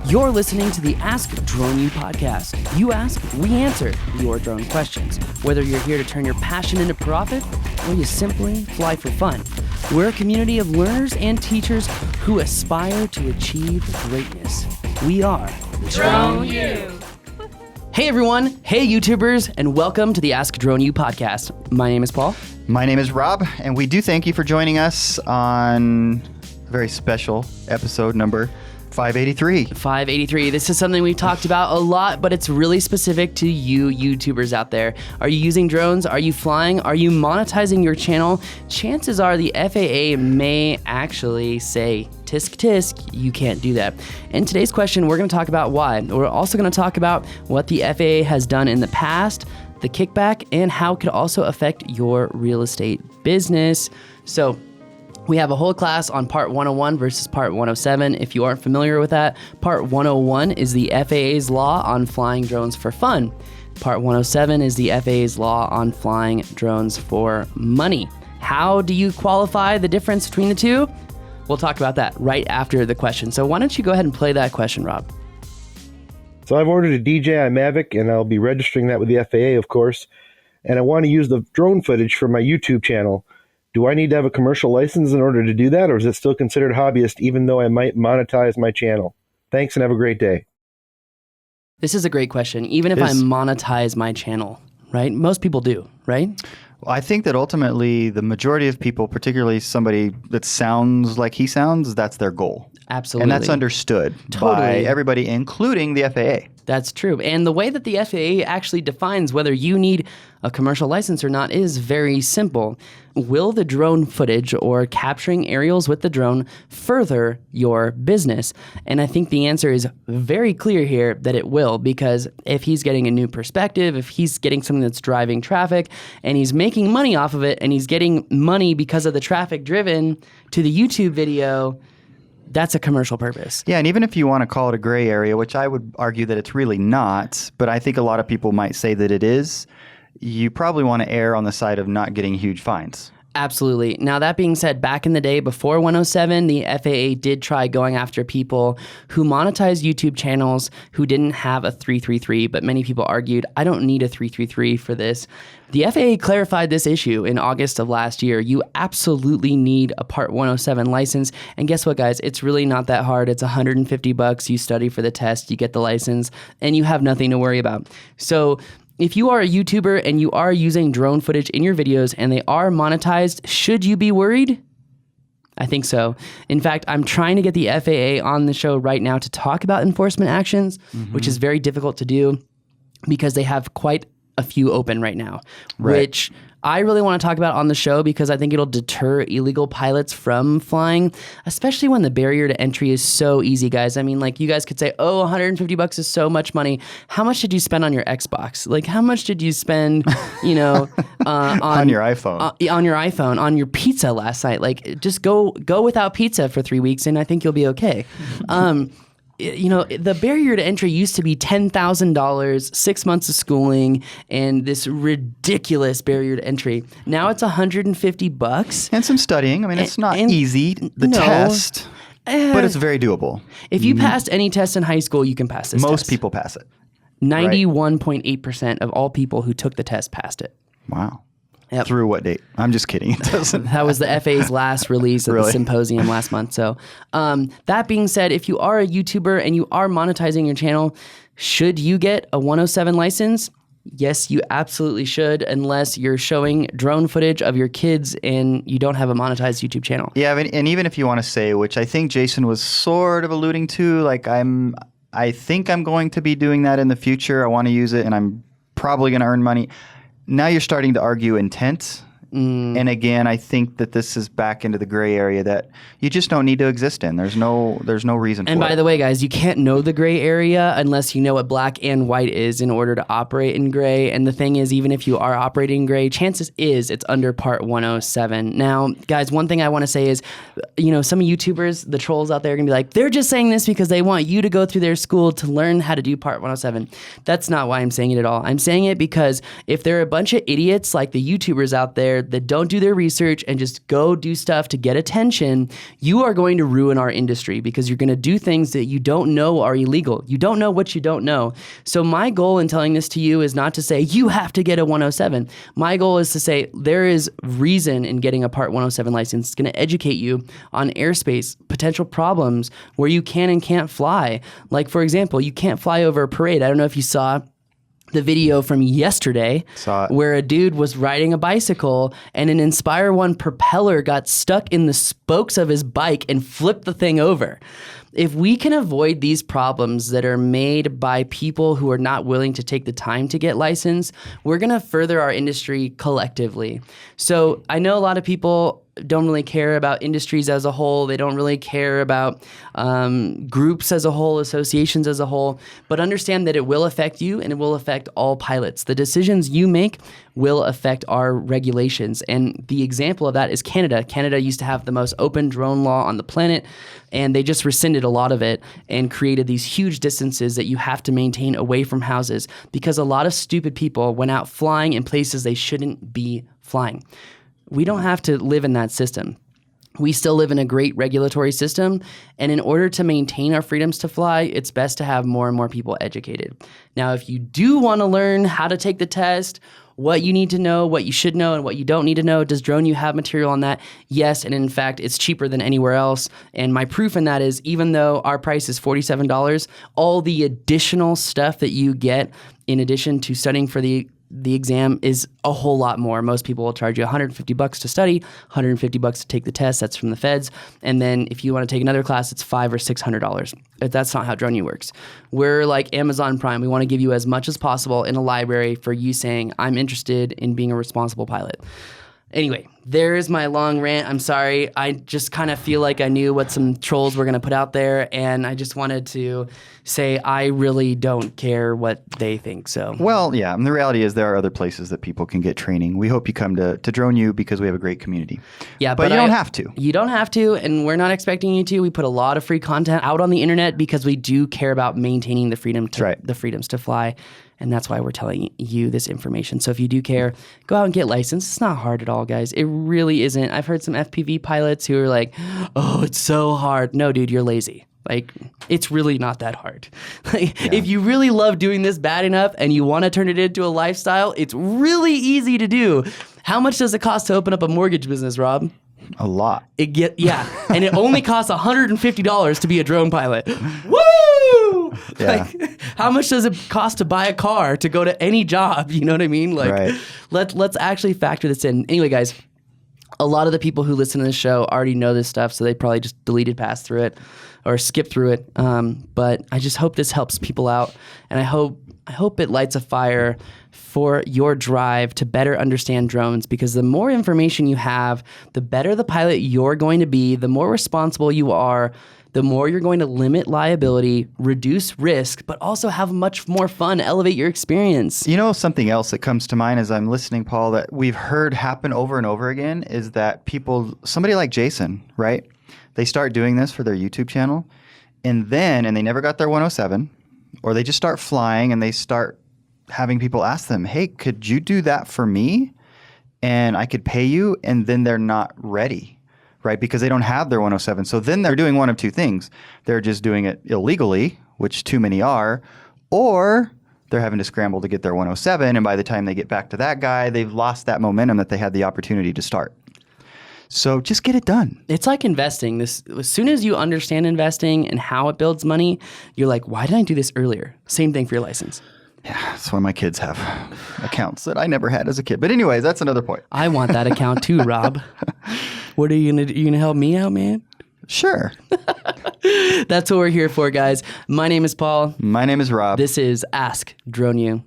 You're listening to the Ask Drone U podcast. You ask, we answer your drone questions. Whether you're here to turn your passion into profit or you simply fly for fun, we're a community of learners and teachers who aspire to achieve greatness. We are Drone U. Hey everyone, hey YouTubers, and welcome to the Ask Drone U podcast. My name is Paul. My name is Rob, and we do thank you for joining us on a very special episode number 583. 583. This is something we've talked about a lot, but it's really specific to you YouTubers out there. Are you using drones? Are you flying? Are you monetizing your channel? Chances are the FAA may actually say, tisk tisk, you can't do that. In today's question, we're going to talk about why. We're also going to talk about what the FAA has done in the past, the kickback, and how it could also affect your real estate business. So we have a whole class on Part 101 versus Part 107. If you aren't familiar with that, Part 101 is the FAA's law on flying drones for fun. Part 107 is the FAA's law on flying drones for money. How do you qualify the difference between the two? We'll talk about that right after the question. So why don't you go ahead and play that question, Rob? So I've ordered a DJI Mavic, and I'll be registering that with the FAA, of course. And I want to use the drone footage for my YouTube channel. Do I need to have a commercial license in order to do that, or is it still considered hobbyist even though I might monetize my channel? Thanks and have a great day. This is a great question. Even if I monetize my channel, right? Most people do, right? Well, I think that ultimately the majority of people, particularly somebody that sounds like he sounds, that's their goal. Absolutely. And that's understood by everybody, including the FAA. That's true. And the way that the FAA actually defines whether you need a commercial license or not is very simple. Will the drone footage or capturing aerials with the drone further your business? And I think the answer is very clear here that it will, because if he's getting a new perspective, if he's getting something that's driving traffic and he's making money off of it and he's getting money because of the traffic driven to the YouTube video, that's a commercial purpose. Yeah, and even if you want to call it a gray area, which I would argue that it's really not, but I think a lot of people might say that it is, you probably want to err on the side of not getting huge fines. Absolutely. Now, that being said, back in the day before 107, the FAA did try going after people who monetized YouTube channels who didn't have a 333, but many people argued, I don't need a 333 for this. The FAA clarified this issue in August of last year. You absolutely need a Part 107 license. And guess what, guys? It's really not that hard. It's $150. You study for the test, you get the license, and you have nothing to worry about. So if you are a YouTuber and you are using drone footage in your videos and they are monetized, should you be worried? I think so. In fact, I'm trying to get the FAA on the show right now to talk about enforcement actions, which is very difficult to do because they have quite a few open right now, which I really want to talk about on the show because I think it'll deter illegal pilots from flying, especially when the barrier to entry is so easy, guys. I mean, like, you guys could say, oh, $150 is so much money. How much did you spend on your Xbox? Like, how much did you spend, on your iPhone? On your iPhone, on your pizza last night? Like, just go without pizza for 3 weeks and I think you'll be okay. The barrier to entry used to be $10,000, 6 months of schooling, and this ridiculous barrier to entry. Now it's $150. And some studying. I mean, it's not easy, the test, but it's very doable. If you passed any test in high school, you can pass this test. Most people pass it. 91.8% of all people who took the test passed it. Wow. Yep. Through what date? I'm just kidding. It doesn't. That was the FAA's last release of the symposium last month. So that being said, if you are a YouTuber and you are monetizing your channel, should you get a 107 license? Yes, you absolutely should, unless you're showing drone footage of your kids and you don't have a monetized YouTube channel. Yeah, and even if you want to say, which I think Jason was sort of alluding to, like I think I'm going to be doing that in the future. I want to use it and I'm probably going to earn money. Now you're starting to argue intent. And again, I think that this is back into the gray area that you just don't need to exist in. There's no reason for it. And by the way, guys, you can't know the gray area unless you know what black and white is in order to operate in gray. And the thing is, even if you are operating in gray, chances is it's under Part 107. Now, guys, one thing I want to say is, some YouTubers, the trolls out there are going to be like, they're just saying this because they want you to go through their school to learn how to do Part 107. That's not why I'm saying it at all. I'm saying it because if there are a bunch of idiots like the YouTubers out there there that don't do their research and just go do stuff to get attention, you are going to ruin our industry because you're going to do things that you don't know are illegal. You don't know what you don't know. So my goal in telling this to you is not to say you have to get a 107. My goal is to say there is reason in getting a Part 107 license. It's going to educate you on airspace, potential problems where you can and can't fly. Like, for example, you can't fly over a parade. I don't know if you saw the video from yesterday where a dude was riding a bicycle and an Inspire 1 propeller got stuck in the spokes of his bike and flipped the thing over. If we can avoid these problems that are made by people who are not willing to take the time to get licensed, we're going to further our industry collectively. So I know a lot of people don't really care about industries as a whole. They don't really care about groups as a whole, associations as a whole, but understand that it will affect you and it will affect all pilots. The decisions you make will affect our regulations. And the example of that is Canada. Canada used to have the most open drone law on the planet, and they just rescinded a lot of it and created these huge distances that you have to maintain away from houses because a lot of stupid people went out flying in places they shouldn't be flying. We don't have to live in that system. We still live in a great regulatory system, and in order to maintain our freedoms to fly, it's best to have more and more people educated. Now, if you do want to learn how to take the test, what you need to know, what you should know, and what you don't need to know, does DroneU have material on that? Yes, and in fact, it's cheaper than anywhere else. And my proof in that is even though our price is $47, all the additional stuff that you get in addition to studying for the exam is a whole lot more. Most people will charge you $150 to study, $150 to take the test. That's from the feds. And then if you want to take another class, it's $500 or $600. That's not how DroneU works. We're like Amazon Prime. We want to give you as much as possible in a library for you saying, I'm interested in being a responsible pilot. Anyway, there is my long rant. I'm sorry. I just kind of feel like I knew what some trolls were going to put out there, and I just wanted to say I really don't care what they think. So, well, yeah, and the reality is there are other places that people can get training. We hope you come to DroneU because we have a great community. Yeah, but you don't have to. You don't have to, and we're not expecting you to. We put a lot of free content out on the internet because we do care about maintaining the freedoms to fly. And that's why we're telling you this information. So if you do care, go out and get licensed. It's not hard at all, guys. It really isn't. I've heard some FPV pilots who are like, oh, it's so hard. No, dude, you're lazy. Like, it's really not that hard. If you really love doing this bad enough and you want to turn it into a lifestyle, it's really easy to do. How much does it cost to open up a mortgage business, Rob? A lot. And it only costs $150 to be a drone pilot. Woo! Yeah. Like, how much does it cost to buy a car to go to any job? You know what I mean? Like, right. let's actually factor this in. Anyway, guys, a lot of the people who listen to this show already know this stuff, so they probably just deleted past through it or skip through it. But I just hope this helps people out, and I hope it lights a fire for your drive to better understand drones, because the more information you have, the better the pilot you're going to be, the more responsible you are, the more you're going to limit liability, reduce risk, but also have much more fun, elevate your experience. You know, something else that comes to mind as I'm listening, Paul, that we've heard happen over and over again is that somebody like Jason, right? They start doing this for their YouTube channel, and they never got their 107, or they just start flying and they start having people ask them, hey, could you do that for me? And I could pay you, and then they're not ready, right? Because they don't have their 107. So then they're doing one of two things. They're just doing it illegally, which too many are, or they're having to scramble to get their 107. And by the time they get back to that guy, they've lost that momentum that they had the opportunity to start. So just get it done. It's like investing. As soon as you understand investing and how it builds money, you're like, why didn't I do this earlier? Same thing for your license. Yeah, that's why my kids have accounts that I never had as a kid. But anyways, that's another point. I want that account too, Rob. What are you gonna do? You gonna help me out, man? Sure. That's what we're here for, guys. My name is Paul. My name is Rob. This is Ask DroneU.